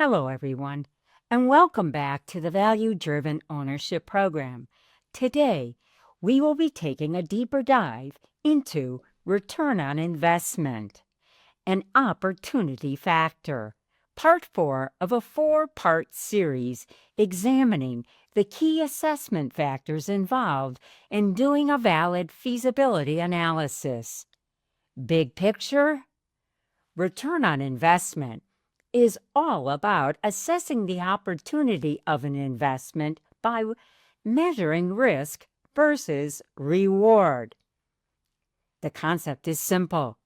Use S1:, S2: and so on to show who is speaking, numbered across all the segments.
S1: Hello, everyone, and welcome back to the Value-Driven Ownership Program. Today, we will be taking a deeper dive into return on investment, an opportunity factor, part 4 of a 4-part series examining the key assessment factors involved in doing a valid feasibility analysis. Big picture, return on investment is all about assessing the opportunity of an investment by measuring risk versus reward. The concept is simple.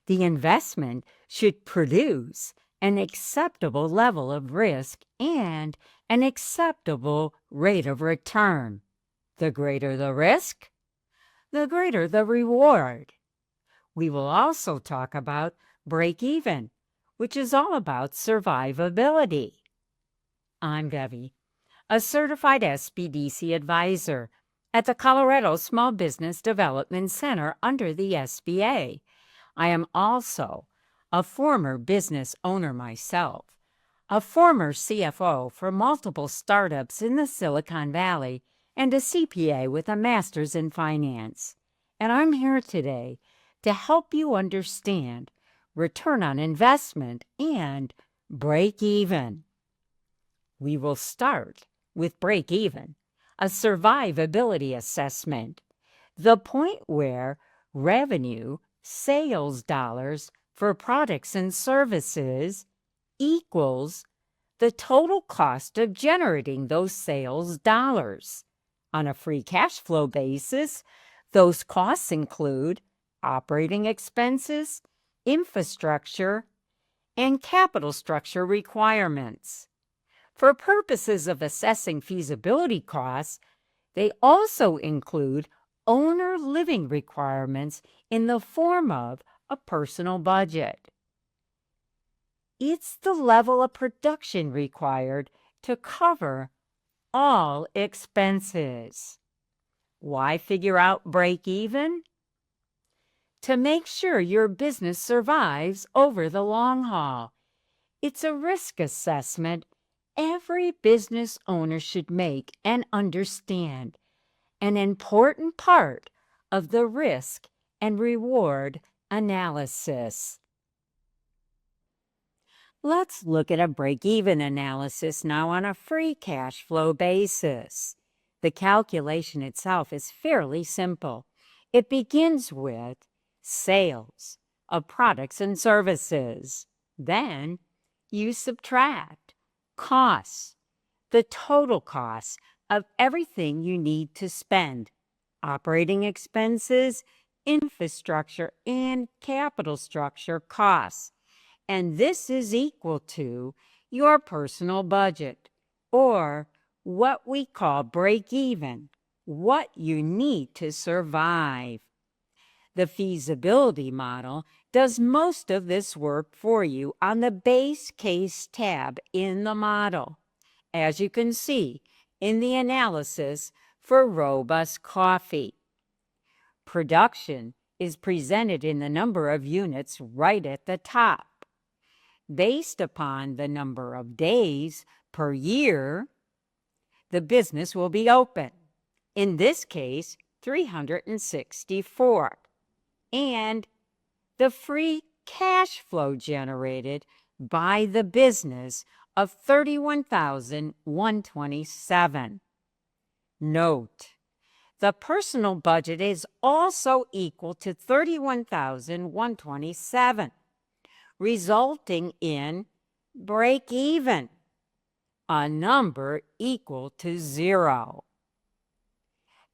S1: The investment should produce an acceptable level of risk and an acceptable rate of return. The greater the risk, the greater the reward. We will also talk about break-even, which is all about survivability. I'm Debbie, a certified SBDC advisor at the Colorado Small Business Development Center under the SBA. I am also a former business owner myself, a former CFO for multiple startups in the Silicon Valley, and a CPA with a master's in finance. And I'm here today to help you understand return on investment and break-even. We will start with break-even, a survivability assessment, the point where revenue, sales dollars for products and services equals the total cost of generating those sales dollars. On a free cash flow basis, those costs include operating expenses, infrastructure, and capital structure requirements. For purposes of assessing feasibility costs, they also include owner living requirements in the form of a personal budget. It's the level of production required to cover all expenses. Why figure out break-even? To make sure your business survives over the long haul. It's a risk assessment every business owner should make and understand, an important part of the risk and reward analysis. Let's look at a break-even analysis now on a free cash flow basis. The calculation itself is fairly simple. It begins with sales of products and services. Then you subtract costs, the total costs of everything you need to spend, operating expenses, infrastructure, and capital structure costs. And this is equal to your personal budget, or what we call break-even, what you need to survive. The feasibility model does most of this work for you on the base case tab in the model, as you can see in the analysis for robust coffee. Production is presented in the number of units right at the top. Based upon the number of days per year, the business will be open. In this case, 364. And the free cash flow generated by the business of $31,127. Note, the personal budget is also equal to $31,127, resulting in break-even, a number equal to 0.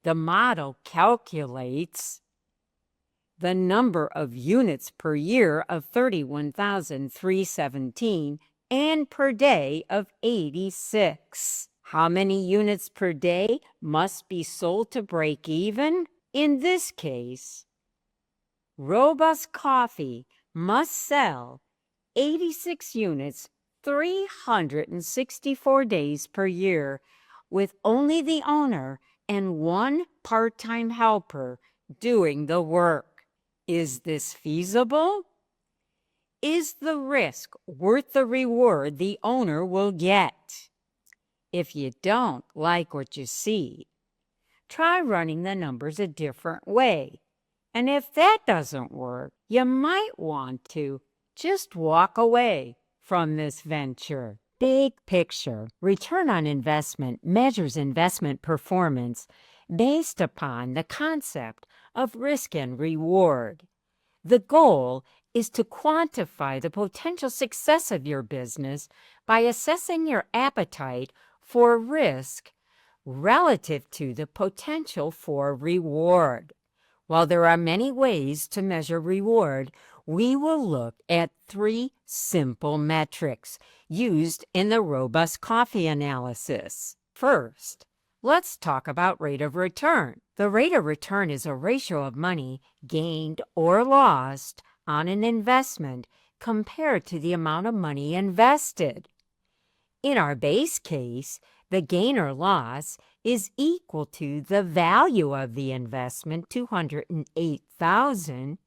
S1: The model calculates the number of units per year of 31,317 and per day of 86. How many units per day must be sold to break even? In this case, robust coffee must sell 86 units 364 days per year, with only the owner and one part-time helper doing the work. Is this feasible? Is the risk worth the reward the owner will get? If you don't like what you see, try running the numbers a different way. And if that doesn't work, you might want to just walk away from this venture. Big picture, return on investment measures investment performance based upon the concept of risk and reward. The goal is to quantify the potential success of your business by assessing your appetite for risk relative to the potential for reward. While there are many ways to measure reward, we will look at 3 simple metrics used in the robust coffee analysis. First, let's talk about rate of return. The rate of return is a ratio of money gained or lost on an investment compared to the amount of money invested. In our base case, the gain or loss is equal to the value of the investment, $208,000,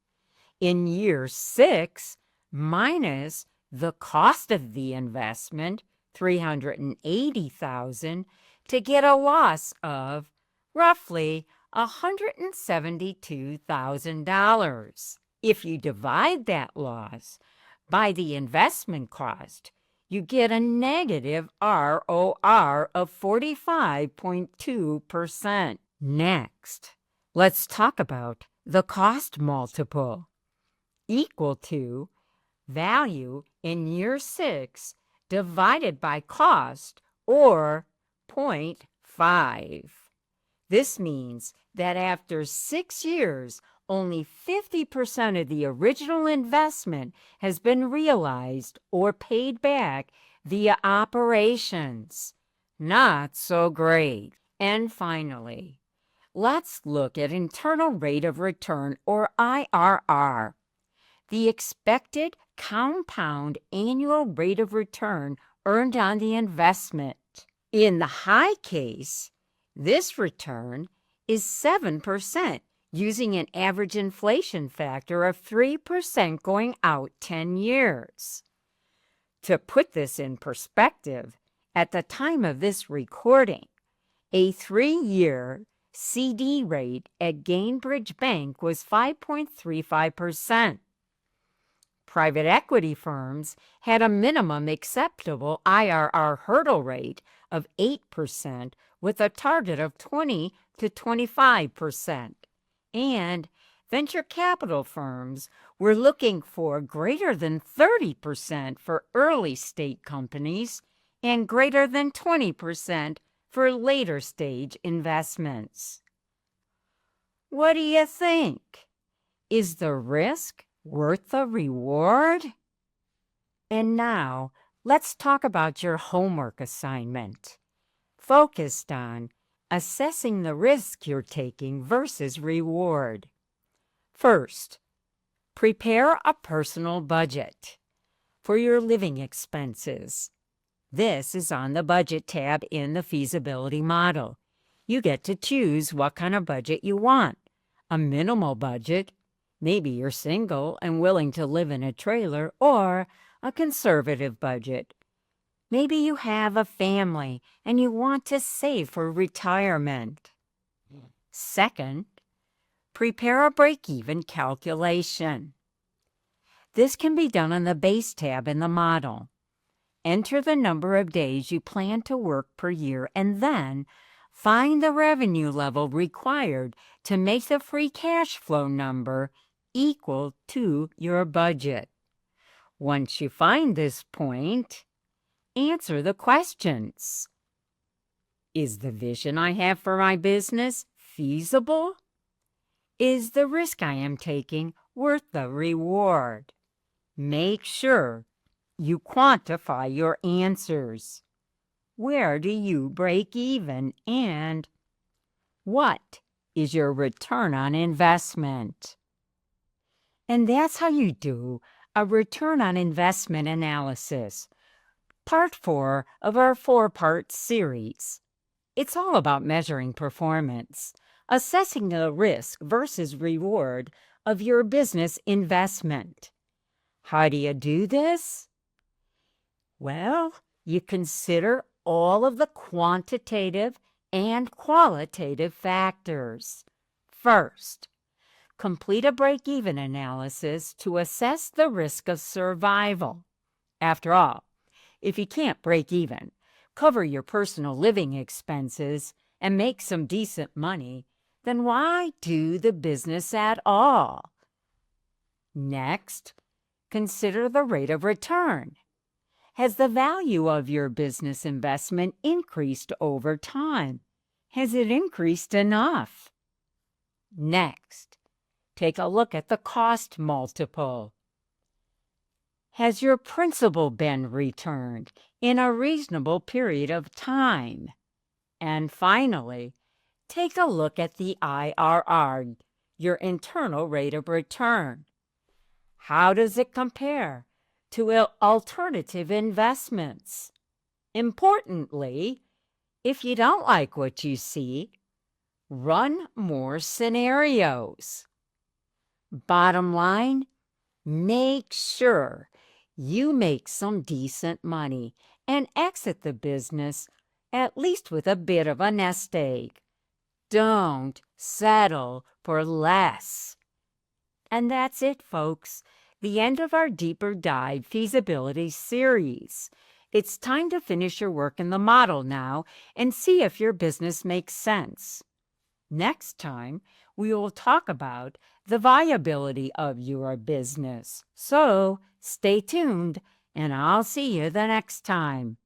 S1: in year 6 minus the cost of the investment, $380,000, to get a loss of roughly $172,000. If you divide that loss by the investment cost, you get a negative ROR of 45.2%. Next, let's talk about the cost multiple, equal to value in year 6 divided by cost, or 0.5. This means that after 6 years, only 50% of the original investment has been realized or paid back via operations. Not so great. And finally, let's look at internal rate of return, or IRR, the expected compound annual rate of return earned on the investment. In the high case, this return is 7%, using an average inflation factor of 3% going out 10 years. To put this in perspective, at the time of this recording, a 3-year CD rate at Gainbridge Bank was 5.35%. Private equity firms had a minimum acceptable IRR hurdle rate of 8% with a target of 20 to 25%. And venture capital firms were looking for greater than 30% for early-stage companies and greater than 20% for later-stage investments. What do you think? Is the risk worth the reward? And now, let's talk about your homework assignment, focused on assessing the risk you're taking versus reward. First, prepare a personal budget for your living expenses. This is on the Budget tab in the Feasibility Model. You get to choose what kind of budget you want. A minimal budget, maybe you're single and willing to live in a trailer, or a conservative budget. Maybe you have a family and you want to save for retirement. Second, prepare a break-even calculation. This can be done on the Base tab in the model. Enter the number of days you plan to work per year and then find the revenue level required to make the free cash flow number equal to your budget. Once you find this point, answer the questions. Is the vision I have for my business feasible? Is the risk I am taking worth the reward? Make sure you quantify your answers. Where do you break even, and what is your return on investment? And that's how you do a return on investment analysis. Part 4 of our 4-part series. It's all about measuring performance, assessing the risk versus reward of your business investment. How do you do this? Well, you consider all of the quantitative and qualitative factors. First, complete a break-even analysis to assess the risk of survival. After all, if you can't break even, cover your personal living expenses, and make some decent money, then why do the business at all? Next, consider the rate of return. Has the value of your business investment increased over time? Has it increased enough? Next, take a look at the cost multiple. Has your principal been returned in a reasonable period of time? And finally, take a look at the IRR, your internal rate of return. How does it compare to alternative investments? Importantly, if you don't like what you see, run more scenarios. Bottom line, make sure you make some decent money and exit the business at least with a bit of a nest egg. Don't settle for less. And that's it, folks. The end of our Deeper Dive Feasibility series. It's time to finish your work in the model now and see if your business makes sense. Next time, we will talk about the viability of your business. So stay tuned, and I'll see you the next time.